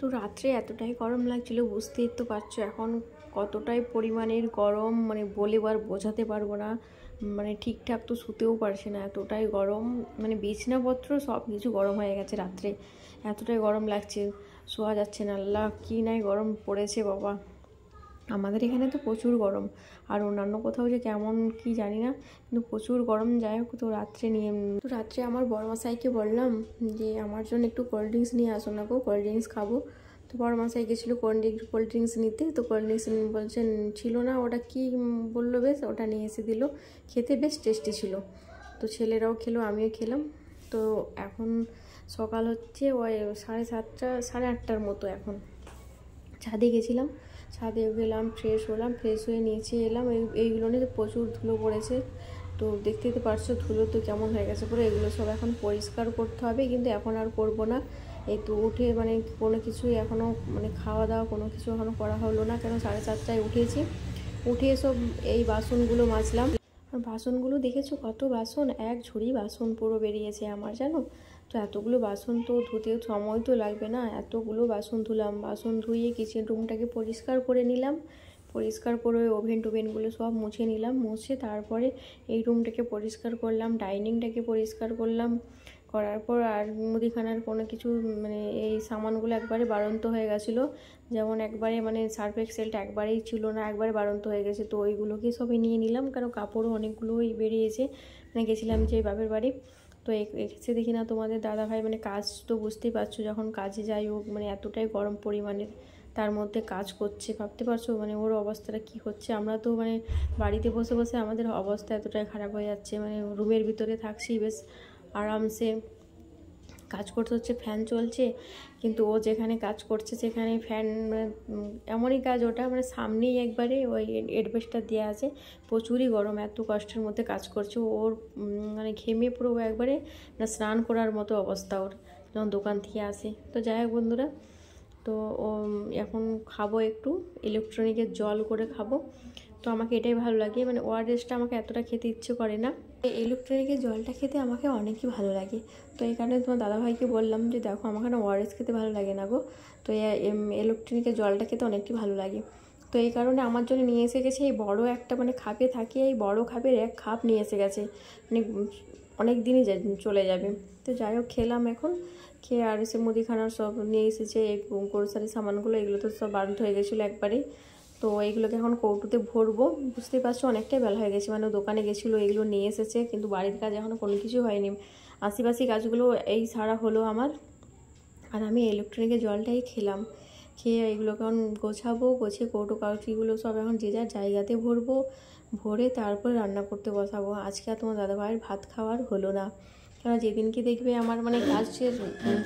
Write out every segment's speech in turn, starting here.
তো রাত্রে এতটাই গরম লাগছিল, বুঝতেই তো পারছো এখন কতটাই পরিমাণের গরম, মানে বলে আর বোঝাতে পারবো না। মানে ঠিকঠাক তো শুতেও পারছি না, এতটাই গরম, মানে বিছানাপত্র সব কিছু গরম হয়ে গেছে রাত্রে। এতটাই গরম লাগছে, শোয়া যাচ্ছে না। আল্লাহ কি নাই গরম পড়েছে বাবা। আমাদের এখানে তো প্রচুর গরম, আর অন্যান্য কোথাও যে কেমন কি জানি না, কিন্তু প্রচুর গরম। যাই হোক, তো রাত্রে আমার বড়মশাইকে বললাম যে আমার জন্য একটু কোল্ড ড্রিঙ্কস নিয়ে আসো না গো, কোল্ড ড্রিঙ্কস খাবো। তো বড়মশাই গেছিলো কোল্ড ড্রিঙ্কস নিতে, তো কোল্ড ড্রিঙ্কস বলছেন ছিল না, ওটা কি বললো, বেশ ওটা নিয়ে এসে দিল। খেতে বেশ টেস্টি ছিল, তো ছেলেরাও খেলো, আমিও খেলাম। তো এখন সকাল হচ্ছে ওই 7:30 8:30 মতো। এখন ছাদে গেছিলাম, ছাদে গেলাম, ফ্রেশ হলাম, ফ্রেশ হয়ে নিচে এলাম। এইগুলো নিয়ে প্রচুর ধুলো পড়েছে, তো দেখতে পারছো ধুলো তো কেমন হয়ে গেছে পুরো। এগুলো সব এখন পরিষ্কার করতে হবে, কিন্তু এখন আর করবো না। এই তো উঠে মানে কোনো কিছুই এখনও মানে খাওয়া দাওয়া কোনো কিছু এখনও করা হলো না, কেন 4:30টায় উঠেছি। উঠে সব এই বাসনগুলো মাজলাম। আর বাসনগুলো দেখেছো কত বাসন, এক ঝুড়ি বাসন পুরো বেরিয়েছে আমার, জানো তো। এতগুলো বাসন তো ধুতে সময় তো লাগবে না, এতগুলো বাসন ধুলাম। বাসন ধুয়ে কিচেন রুমটাকে পরিষ্কার করে নিলাম, পরিষ্কার করে ওভেনগুলো সব মুছে নিলাম। মুছে তারপরে এই রুমটাকে পরিষ্কার করলাম, ডাইনিংটাকে পরিষ্কার করলাম। করার পর আর মুদিখানার কোনো কিছু মানে এই সামানগুলো একবারে বাড়ন্ত হয়ে গেছিলো। যেমন একবারে মানে সার্ফ এক্সেলটা একবারেই ছিল না, একবারে বাড়ন্ত হয়ে গেছে, তো ওইগুলোকে সবই নিয়ে নিলাম। কারণ কাপড়ও অনেকগুলোই বেরিয়েছে, মানে গেছিলাম যে বাপের বাড়ি। তো এসে দেখি না তোমাদের দাদাভাই, মানে কাজ তো বুঝতেই পারছো, যখন কাজে যাই ও মানে এতটাই গরম পরিমাণের তার মধ্যে কাজ করছে, ভাবতে পারছো মানে ওর অবস্থাটা কি হচ্ছে। আমরা তো মানে বাড়িতে বসে বসে আমাদের অবস্থা এতটাই খারাপ হয়ে যাচ্ছে, মানে রুমের ভিতরে থাকছি বেশ আরামসে, কাজ করতে হচ্ছে, ফ্যান চলছে, কিন্তু ও যেখানে কাজ করছে সেখানে ফ্যান মানে এমনই কাজ, ওটা মানে সামনেই একবারে ওই এডবেস্টার দেওয়া আছে, প্রচুরই গরম, এত কষ্টের মধ্যে কাজ করছে ওর। মানে ঘেমে পুরো একবারে মানে স্নান করার মতো অবস্থা ওর যখন দোকান থেকে আসে। তো যাই হোক বন্ধুরা, তো এখন খাবো একটু ইলেকট্রনিকের জল করে খাবো। তো আমাকে এটাই ভালো লাগে, মানে ওআরএসটা আমাকে এতটা খেতে ইচ্ছে করে না, ইলেকট্রনিকের জলটা খেতে আমাকে অনেকই ভালো লাগে। তো এই কারণে তোমার দাদাভাইকে বললাম যে দেখো আমাকে না ওআরএস খেতে ভালো লাগে না গো, তো ইলেকট্রনিকের জলটা খেতে অনেকই ভালো লাগে। তো এই কারণে আমার জন্য নিয়ে এসে গেছে এই বড় একটা মানে খাপে থাকে, এই বড় খাপের এক খাপ নিয়ে এসে গেছে, মানে অনেক দিনই চলে যাবে। তো যাই হোক খেলাম এখন, খেয়ে আর এসে মুদিখানার সব নিয়ে এসেছে এই গ্রোসারি সামানগুলো, এগুলো তো সব বারণ হয়ে গেছিলো একবারেই। তো এইগুলোকে এখন কৌটোতে ভরবো। বুঝতেই পারছো অনেকটাই বেলা হয়ে গেছে, মানে দোকানে গেছিলো এগুলো নিয়ে এসেছে, কিন্তু বাড়ির কাজ এখনও কোনো কিছু হয়নি। আশিপাশি কাজগুলো এই সারা হলো আমার, আর আমি ইলেকট্রনিকের জলটাই খেলাম। খেয়ে এগুলোকে এখন গোছাবো, গোছিয়ে কৌটো কাউচিগুলো সব এখন যে যার জায়গাতে ভরবো, ভরে তারপর রান্না করতে বসাবো। আজকে আর তোমার দাদাভাইয়ের ভাত খাওয়ার হলো না, কারণ যেদিনকে দেখবে আমার মানে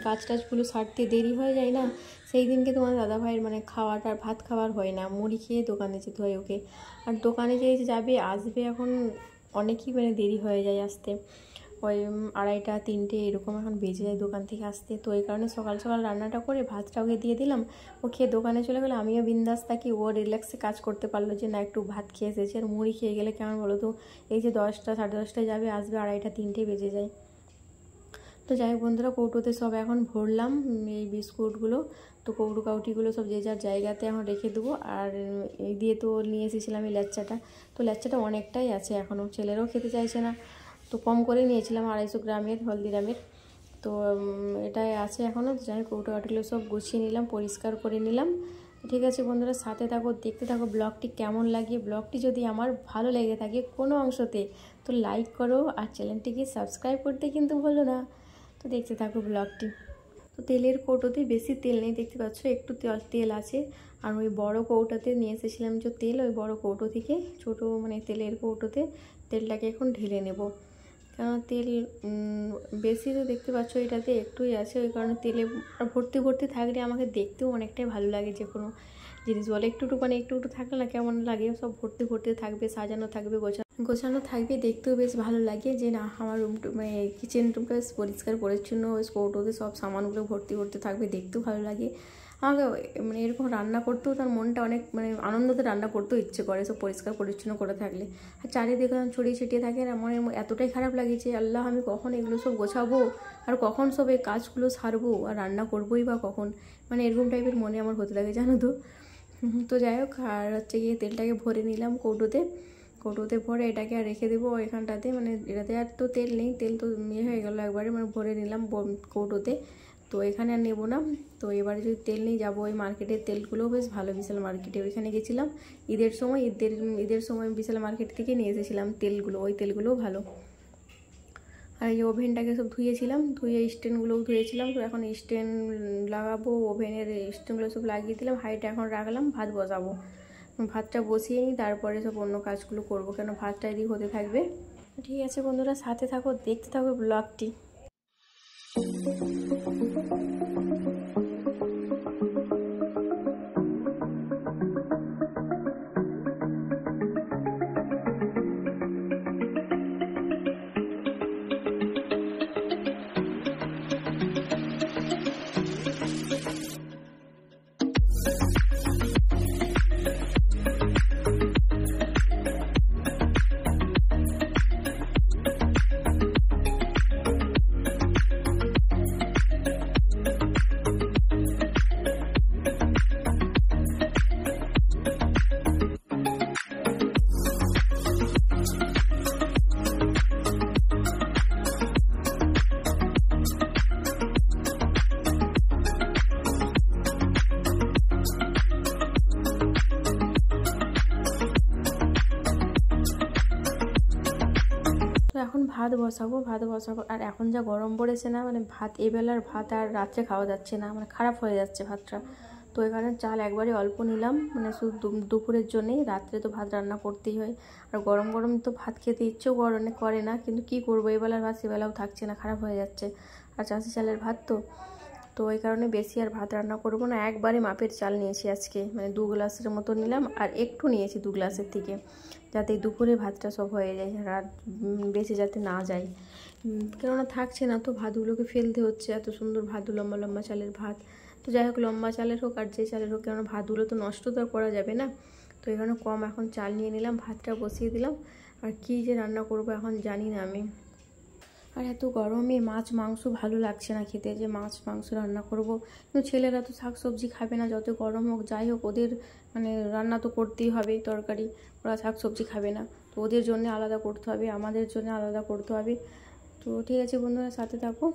কাজ টাজগুলো সারতে দেরি হয়ে যায় না, সেই দিনকে তোমার দাদাভাইয়ের মানে খাওয়াটা ভাত খাওয়ার হয় না, মুড়ি খেয়ে দোকানে যেতে হয় ওকে। আর দোকানে যে যাবে আসবে এখন অনেকই মানে দেরি হয়ে যায় আসতে, ওই 2:30 3টে এরকম এখন বেজে যায় দোকান থেকে আসতে। তো এই কারণে সকাল সকাল রান্নাটা করে ভাতটা ওকে দিয়ে দিলাম, ও খেয়ে দোকানে চলে গেলো, আমিও বিন্দাস থাকি, ও রিল্যাক্সে কাজ করতে পারলো যে না একটু ভাত খেয়ে এসেছে। আর মুড়ি খেয়ে গেলে কেমন বলো তো, এই যে 10টা 10:30টায় যাবে, আসবে 2:30 3টে বেজে যায়। তো যাই হোক বন্ধুরা, কৌটোতে সব এখন ভরলাম এই বিস্কুটগুলো। তো কৌটো কাউটিগুলো সব যে যার জায়গাতে এখন রেখে দেবো। আর এই দিয়ে তো নিয়ে এসেছিলাম এই ল্যাচ্চাটা, তো ল্যাচ্চাটা অনেকটাই আছে এখনও, ছেলেরাও খেতে চাইছে না, তো কম করে নিয়েছিলাম 250 গ্রামের হলদিরামের। তো এটাই আছে এখনও। যাই হোক কৌটো কাউটিগুলো সব গুছিয়ে নিলাম, পরিষ্কার করে নিলাম। ঠিক আছে বন্ধুরা, সাথে থাকো, দেখতে থাকো ব্লগটি কেমন লাগে। ব্লগটি যদি আমার ভালো লেগে থাকে কোনো অংশতে, তো লাইক করো, আর চ্যানেলটিকে সাবস্ক্রাইব করতে কিন্তু ভুলো না। তো দেখতে থাকো ব্লগটি। তো তেলের কৌটোতে বেশি তেল নেই, দেখতে পাচ্ছ একটু তেল আছে। আর ওই বড় কৌটোতে নিয়ে এসেছিলাম যে তেল, ওই বড় কৌটো থেকে ছোট মানে তেলের কৌটোতে তেলটাকে এখন ঢেলে নেব। কারণ তেল বেশি তো দেখতে পাচ্ছ এটাতে একটুই আছে, ওই কারণে তেলে ভর্তি ভর্তি থাকলে আমাকে দেখতেও অনেকটাই ভালো লাগে। যে কোনো জিনিস বলে একটু মানে একটু থাকলে না কেমন লাগে, সব ভর্তি ভর্তি থাকবে, সাজানো থাকবে, গোছানো থাকবে, দেখতেও বেশ ভালো লাগে। যে না আমার রুমটা মানে কিচেন রুমটা বেশ পরিষ্কার পরিচ্ছন্ন, ওই কৌটোতে সব সামানগুলো ভর্তি ভর্তি থাকবে, দেখতেও ভালো লাগে। আমাকে মানে এরকম রান্না করতেও তার মনটা অনেক মানে আনন্দতে রান্না করতেও ইচ্ছে করে, সব পরিষ্কার পরিচ্ছন্ন করে থাকলে। আর চারিদিকে ছড়িয়ে ছিটিয়ে থাকে না, মনে এতটাই খারাপ লাগে যে আল্লাহ আমি কখন এগুলো সব গোছাবো, আর কখন সব এই কাজগুলো সারবো, আর রান্না করবোই বা কখন। মানে এরকম টাইপের মনে আমার হতে থাকে জানো তো। তো যাই হোক, আর হচ্ছে গিয়ে তেলটাকে ভরে নিলাম কৌটোতে ভরে এটাকে আর রেখে দেবো এখানটাতে। মানে এটাতে আর তো তেল নেই, তেল তো হয়ে গেলো একবারে, মানে ভরে নিলাম কৌটোতে। তো এখানে আর নেবো না। তো এবারে যদি তেল নিয়ে যাবো ওই মার্কেটের তেলগুলোও বেশ ভালো, বিশাল মার্কেটে ওইখানে গেছিলাম ঈদের সময় বিশাল মার্কেট থেকে নিয়ে এসেছিলাম তেলগুলো, ওই তেলগুলোও ভালো। আর এই ওভেনটাকে সব ধুয়েছিলাম, ধুয়ে স্ট্যান্ডগুলোও ধুয়েছিলাম। তো এখন স্ট্যান্ড লাগাবো, ওভেনের স্ট্যান্ডগুলো সব লাগিয়ে দিলাম, হাইটে এখন রাখলাম, ভাত বসাবো। ভাতটা বসিয়ে নিই, তারপরে সব অন্য কাজগুলো করবো, কেন ভাতটা এদিক হতে থাকবে। ঠিক আছে বন্ধুরা, সাথে থাকো, দেখতে থাকো ব্লগটি। তো এখন ভাত বসাবো। আর এখন যা গরম পড়েছে না, মানে ভাত এবেলার ভাত আর রাত্রে খাওয়া যাচ্ছে না, মানে খারাপ হয়ে যাচ্ছে ভাতটা। তো এই কারণে চাল একবারে অল্প নিলাম, মানে শুধু দুপুরের জন্যেই। রাত্রে তো ভাত রান্না করতেই হয়, আর গরম গরম তো ভাত খেতে ইচ্ছেও করে না, কিন্তু কি করবো, এবেলার ভাত সেবেলাও থাকছে না, খারাপ হয়ে যাচ্ছে। আর চাষি চালের ভাত তো ওই কারণে বেশি আর ভাত রান্না করবো না। একবারে মাপের চাল নিয়েছি আজকে, মানে 2 গ্লাসের মতো নিলাম, আর একটু নিয়েছি 2 গ্লাসের থেকে, যাতে দুপুরে ভাতটা সব হয়ে যায়, রাত বেঁচে যাতে না যায়। কেননা থাকছে না তো, ভাতগুলোকে ফেলতে হচ্ছে, এত সুন্দর ভাত, লম্বা লম্বা চালের ভাত। তো যাই হোক, লম্বা চালের হোক আর যে চালের হোক, কেননা ভাতগুলো তো নষ্ট তো আর করা যাবে না। তো এই কারণে কম এখন চাল নিয়ে নিলাম, ভাতটা বসিয়ে দিলাম। আর কী যে রান্না করবো এখন জানি না আমি। আর এত গরমে মাছ মাংস ভালো লাগছে না খেতে, যে মাছ মাংস রান্না করব। কিন্তু ছেলেরা তো শাক সবজি খাবে না, যত গরম হোক যাই হোক, ওদের মানে রান্না তো করতেই হবে তরকারি, ওরা শাক সবজি খাবে না। তো ওদের জন্য আলাদা করতে হবে, আমাদের জন্য আলাদা করতে হবে। তো ঠিক আছে বন্ধুরা, সাথে থাকো।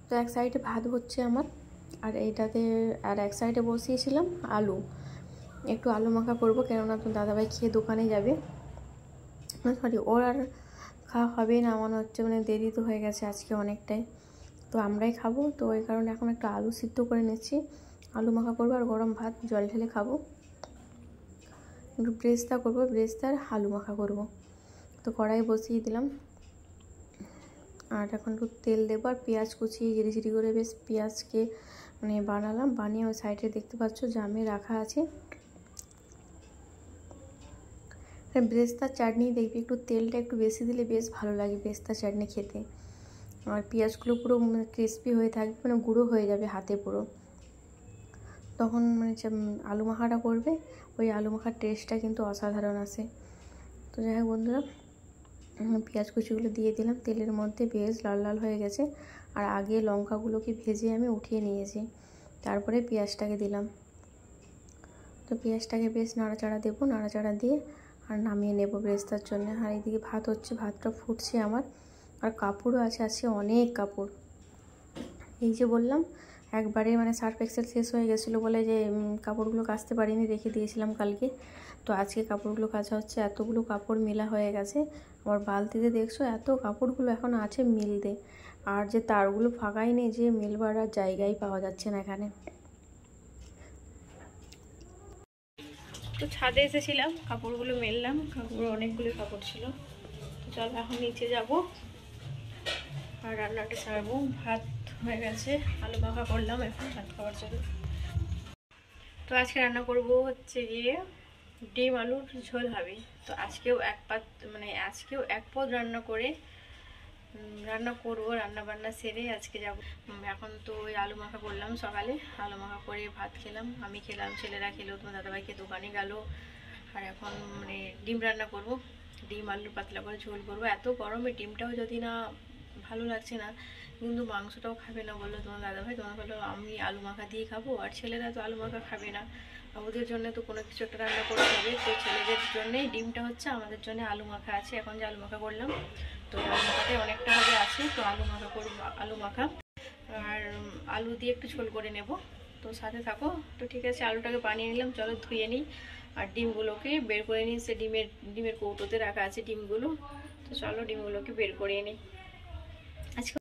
তো এক সাইডে ভাত হচ্ছে আমার, আর এইটাতে আর এক সাইডে বসিয়েছিলাম আলু, একটু আলু মাখা করবো, কেননা তো দাদাভাই খেয়ে দোকানে যাবে। সরি, ওর আর খাওয়া হবে না মনে হচ্ছে, মানে দেরি তো হয়ে গেছে আজকে অনেকটাই, তো আমরাই খাবো। তো এই কারণে এখন একটা আলু সিদ্ধ করে নিচ্ছি, আলু মাখা করবো, আর গরম ভাত জল ঢেলে খাবো। একটু ব্রেস্তা করবো, ব্রেস্তার আলু মাখা করবো। তো কড়াই বসিয়ে দিলাম, আর এখন একটু তেল দেবো, আর পেঁয়াজ কুচিয়ে ঝিরি করে বেশ পেঁয়াজকে মানে বানালাম, বানিয়ে ওই সাইডে দেখতে পাচ্ছ জামে রাখা আছে। ব্রেস্তার চাটনি দেখবি একটু তেলটা একটু বেশি দিলে বেশ ভালো লাগে ব্রেস্তার চাটনি খেতে। আর পেঁয়াজগুলো পুরো ক্রিস্পি হয়ে থাকবে, মানে গুঁড়ো হয়ে যাবে হাতে পুরো, তখন মানে আলু মাখাটা করবে, ওই আলু মাখার টেস্টটা কিন্তু অসাধারণ আসে। তো যাই হোক বন্ধুরা, পেঁয়াজ কুচিগুলো দিয়ে দিলাম তেলের মধ্যে, বেশ লাল লাল হয়ে গেছে। আর আগে লঙ্কাগুলোকে ভেজে আমি উঠিয়ে নিয়েছি, তারপরে পেঁয়াজটাকে দিলাম। তো পেঁয়াজটাকে বেশ নাড়াচাড়া দেবো, নাড়াচাড়া দিয়ে আর নামিয়ে নেব ব্রেস্তার জন্য। আর এইদিকে ভাত হচ্ছে, ভাতটা ফুটছে আমার। আর কাপড়ও আছে আজকে অনেক কাপড়, এই যে বললাম একবারে মানে সার্ফ এক্সেল শেষ হয়ে গেছিলো বলে যে কাপড়গুলো কাচতে পারিনি, রেখে দিয়েছিলাম কালকে। তো আজকে কাপড়গুলো কাচা হচ্ছে, এতগুলো কাপড় মেলা হয়ে গেছে। আমার বালতিতে দেখছো এত কাপড়গুলো এখন আছে মিলতে, আর যে তারগুলো ফাঁকাই নেই, যে মেলবার আর জায়গায় পাওয়া যাচ্ছে না এখানে। তো ছাদে এসেছিলাম, কাপড়গুলো মেললাম, কাপড় অনেকগুলো কাপড় ছিল। তো চলো এখন নিচে যাব আর রান্নাটা সারবো। ভাত হয়ে গেছে, আলু মাখা করলাম, এখন ভাত খাওয়ার জন্য। তো আজকে রান্না করব হচ্ছে গিয়ে ডিম আলুর ঝোল হবে। তো আজকেও এক পদ রান্না করব, রান্না বান্না সেরে আজকে যাব। এখন তো ওই আলু মাখা করলাম, সকালে আলু মাখা করে ভাত খেলাম, আমি খেলাম, ছেলেরা খেলো, তোমার দাদাভাইকে দোকানে গেল। আর এখন ডিম রান্না করব, ডিম আলুর পাতলা করে ঝোল করবো। এত গরমে ডিমটাও যদি না ভালো লাগছে না, কিন্তু মাংসটাও খাবে না বললো তোমার দাদাভাই। তোমার বললো আমি আলু মাখা দিয়ে খাবো, আর ছেলেরা তো আলু মাখা খাবে না, ওদের জন্য তো কোনো কিছু একটা রান্না করতে হবে। তো ছেলেদের জন্যই ডিমটা হচ্ছে, আমাদের জন্য আলু মাখা আছে। এখন যে আলু মাখা করলাম, তো আলু মাখাতে অনেকটা হবে আছে, তো আলু মাখা করবো, আলু মাখা আর আলু দিয়ে একটু ঝোল করে নেব। তো সাথে থাকো। তো ঠিক আছে, আলুটাকে বানিয়ে নিলাম, চলো ধুয়ে নিই। আর ডিমগুলোকে বের করে নিই, সে ডিমের কৌটোতে রাখা আছে ডিমগুলো। তো চলো ডিমগুলোকে বের করে নিই। আজকে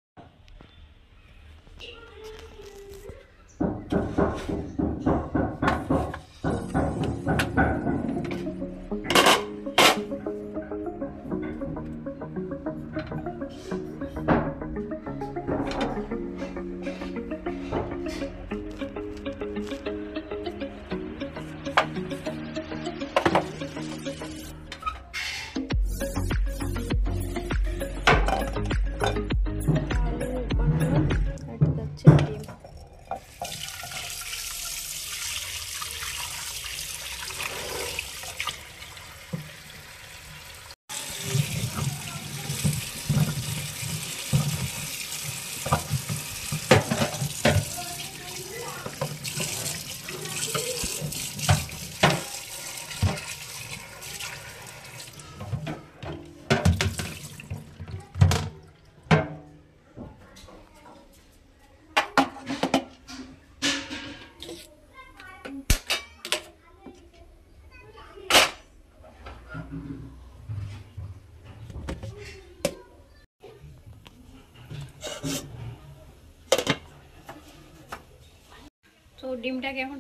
তো ডিমটাকে এখন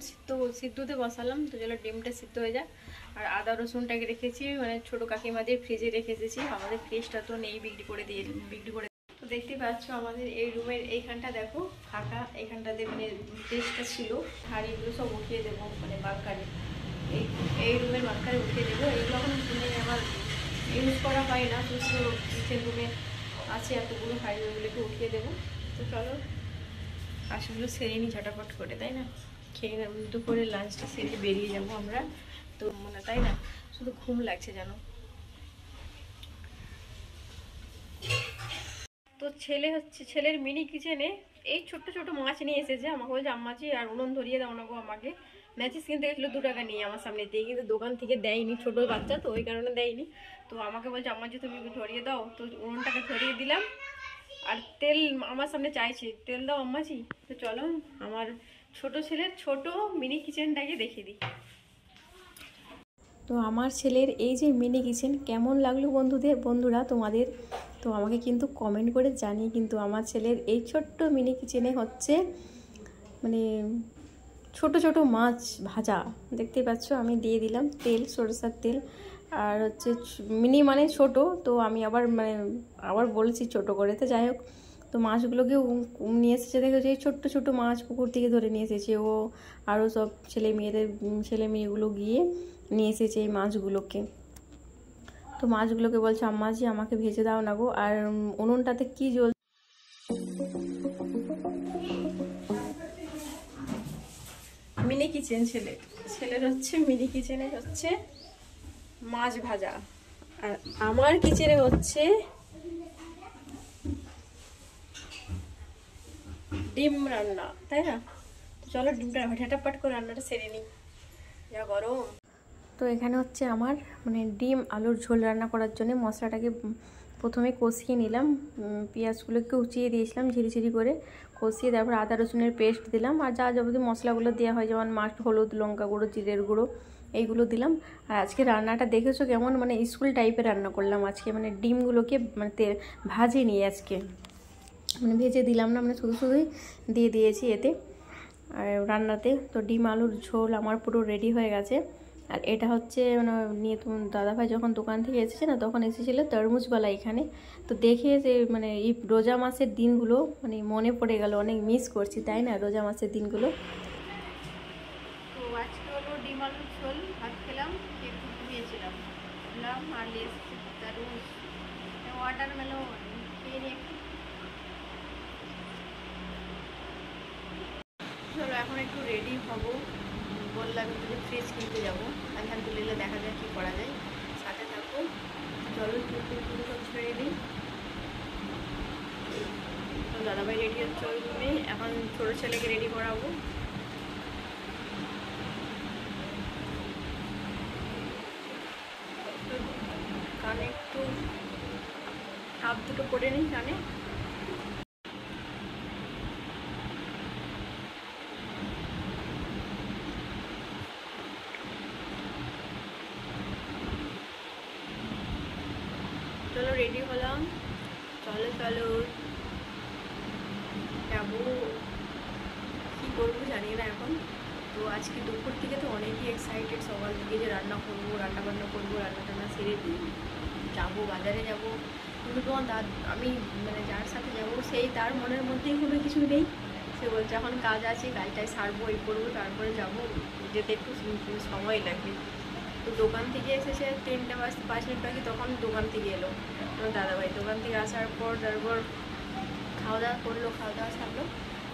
সিদ্ধতে বসালাম। তো চলো ডিমটা সিদ্ধ হয়ে যায়। আর আদা রসুনটাকে রেখেছি, ছোটো কাকিমাদের ফ্রিজে রেখে এসেছি, আমাদের ফ্রিজটা তো নেই, বিক্রি করে। তো দেখতে পাচ্ছ আমাদের এই রুমের এইখানটা দেখো ফাঁকা, এইখানটাতে ফ্রিজটা ছিল, আর এগুলো সব উঠিয়ে দেবো, বালকারে, এই রুমের বালকারে উঠিয়ে দেবো। এইগুলো এখন আমার ইউজ করা হয় না, তো কিচেন রুমে আছে এতগুলো ফাইল, ওগুলোকে উঠিয়ে দেবো। তো চলো কাজগুলো সেরে নিই ঝটাপট করে, তাই না? খেয়ে দুপুরে লাঞ্চটা সেরে বেরিয়ে যাবো আমরা। তো তাই না, শুধু ঘুম লাগছে জানো। তো ছেলের মিনি কিচেনে এই ছোট্ট ছোট মাছ নিয়ে এসেছে, আমাকে বলছে আম্মাজি আর উনুন ধরিয়ে দাও না গো আমাকে। ম্যাচিস কিনতে গেছিলো 2 টাকা নিয়ে আমার সামনে দিয়ে, কিন্তু দোকান থেকে দেয়নি, ছোট বাচ্চা তো ওই কারণে দেয়নি। তো আমাকে বলছে আম্মাজি তুমি ধরিয়ে দাও, তো উনুনটাকে ধরিয়ে দিলাম। আর তেল আমার সামনে চাইছে, তেল দাও আম্মাজি। তো চলো আমার ছোট ছেলের ছোট মিনি কিচেনটাকে দেখিয়ে দিই। তো আমার ছেলের এই যে মিনি কিচেন কেমন লাগলো বন্ধুরা তোমাদের, তো আমাকে কিন্তু কমেন্ট করে জানিয়ে। কিন্তু আমার ছেলের এই ছোট্ট মিনি কিচেনে হচ্ছে ছোট ছোট মাছ ভাজা, দেখতেই পাচ্ছ। আমি দিয়ে দিলাম তেল, সরষের তেল। আর হচ্ছে মিনি ছোট, তো আমি আবার বলছি ছোট করে। তো যাই হোক, তো মাছগুলোকে নিয়ে এসেছে, দেখেছি এই ছোট্ট ছোট মাছ পুকুর থেকে ধরে নিয়ে এসেছে ও, আরও সব ছেলে মেয়েগুলো গিয়ে নিয়ে এসেছে এই মাছগুলোকে। তো মাছগুলোকে বলছে আম্মাজি আমাকে ভেজে দাও না গো। আর উনুনটাতে কি জ্বলছে, মিনি কিচেন ছেলের হচ্ছে মিনি কিচেনে হচ্ছে মাছ ভাজা, আর আমার কিচেনে হচ্ছে ডিম রান্না, তাই না? তো চলো ডিমটা ঝটাপট করে রান্নাটা সেরে নিই, যা গরম। তো এখানে হচ্ছে আমার ডিম আলুর ঝোল রান্না করার জন্য মশলাটাকে প্রথমে কষিয়ে নিলাম, পেঁয়াজগুলোকে উঁচিয়ে দিয়েছিলাম ঝিরিঝিরি করে কষিয়ে, তারপর আদা রসুনের পেস্ট দিলাম। আর যা যাবতীয় মশলাগুলো দেওয়া হয়, যেমন হলুদ, লঙ্কা গুঁড়ো, জিরের গুঁড়ো, এইগুলো দিলাম। আর আজকে রান্নাটা দেখেছো কেমন মানে স্কুল টাইপের রান্না করলাম আজকে, মানে ডিমগুলোকে মানে ভাজে নিয়ে আজকে মানে ভেজে দিলাম না, মানে শুধু শুধুই দিয়ে দিয়েছি এতে আর রান্নাতে। তো ডিম আলুর ঝোল আমার পুরো রেডি হয়ে গেছে। আর এটা হচ্ছে মানে নিয়ে তোমার দাদাভাই যখন দোকান থেকে এসেছে না, তখন এসেছিলো তরমুজবালা এখানে। তো দেখে যে মানে এই রোজা মাসের দিনগুলো মানে মনে পড়ে গেল, অনেক মিস করছি তাই না রোজা মাসের দিনগুলো। তো আজকে হলো ডিম আলুর ঝোল ভাত খেলাম, একটু ঘুমিয়েছিলাম আর এসেছি তরমুজ ওয়াটারমেলন খেয়ে নিয়ে একটু। চলো এখন একটু রেডি হব, বললাম একটু ফ্রিজ কিনতে যাবো, আলহামদুলিল্লাহ দেখা যায় কী করা যায়, সাথে থাকবো। চলো চুল সব ছেড়ে দিই। তো দাদাভাই রেডি হচ্ছে ওই রুমে, এখন ছোটো ছেলেকে রেডি করাবো। কানে একটু হাত দুটো করে নিই কানে। চলো রেডি হলাম, চলো চলো যাবো, কী করবো জানি না এখন। তো আজকে দুপুর থেকে তো অনেকই এক্সাইটেড, সকাল থেকে যে রান্না করবো, রান্না বান্না করবো, রান্না টান্না সেরে যাবো, বাজারে যাবো। কিন্তু তোমার আমি মানে যার সাথে যাবো সেই তার মনের মধ্যেই কোনো কিছু নেই। সে বলছে এখন কাজ আছে, কাজটাই সারবো, এই করবো, তারপরে যাবো, যেতে একটু সময় লাগবে। তো দোকান থেকে এসেছে 3:05 বাকি, তখন দোকান থেকে এলো আমার দাদাভাই। দোকান থেকে আসার পর তারপর খাওয়া দাওয়া করলো, খাওয়া দাওয়া সারলো,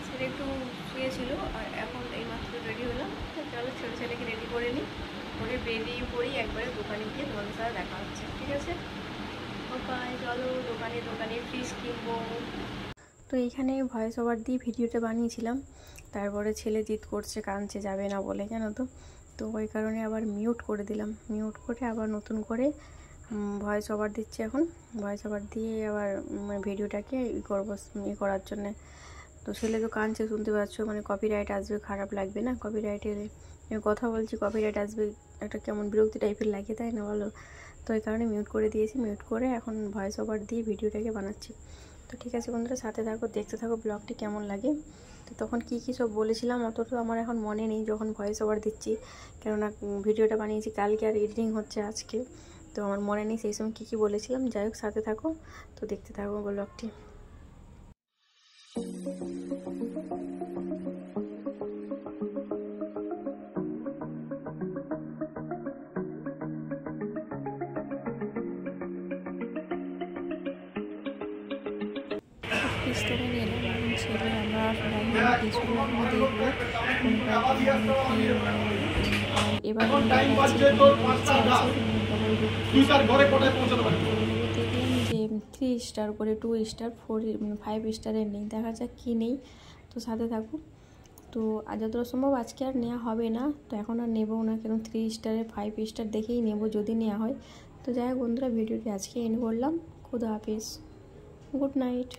সেটা একটু শুয়েছিল। আর এখন এইমাত্র রেডি হলাম। চলো ছোটো ছেলেকে রেডি করে নিই, করে বেরিয়ে পড়ি একবারে দোকানে গিয়ে তোমাদের সাথে দেখা হচ্ছে, ঠিক আছে? ওপায় চলো দোকানে ফ্রিজ কিনবো। তো এইখানে ভয়েস ওভার দিয়ে ভিডিওটা বানিয়েছিলাম, তারপরে ছেলে জিদ করছে, কাঁদছে, যাবে না বলে, জানো তো। তো ওই কারণে আবার মিউট করে দিলাম, মিউট করে আবার নতুন করে ভয়েস ওভার দিচ্ছি এখন। ভয়েস ওভার দিয়ে আবার ভিডিওটাকে করার জন্যে। তো ছেলে তো কাঁদছে, শুনতে পাচ্ছ, মানে কপিরাইট আসবে, খারাপ লাগবে না? কপিরাইটের কথা বলছি, কপিরাইট আসবে, একটা কেমন বিরক্তি টাইপের লাগে, তাই না বলো? তো এই কারণে মিউট করে দিয়েছি, মিউট করে এখন ভয়েস ওভার দিয়ে ভিডিওটাকে বানাচ্ছি। তো ঠিক আছে বন্ধুরা, সাথে থাকো, দেখতে থাকো ব্লগটি কেমন লাগে। তো তখন কী সব বলেছিলাম অত তো আমার এখন মনে নেই যখন ভয়েস ওভার দিচ্ছি, কেননা ভিডিওটা বানিয়েছি কালকে আর এডিটিং হচ্ছে আজকে, তো আমার মনে নেই সেই সময় কী বলেছিলাম। যাই হোক, সাথে থাকো, তো দেখতে থাকো ব্লগটি। রেস্টুরেন্টে এলাম, এখন ছেলে আমরা সবাই কিছু দেখবো এবার দেখলাম যে 3 স্টার করে 2 স্টার 4 5 স্টারের নেই, দেখা যাক কী নেই। তো সাথে থাকুক। তো আজ যতটা সম্ভব আজকে আর নেওয়া হবে না, তো এখন আর নেবও না, কেন 3 স্টারের 5 স্টার দেখেই নেব যদি নেওয়া হয়। তো যাই হোক বন্ধুরা, ভিডিওটি আজকে এন্ড করলাম। খুদা হাফেজ, গুড নাইট।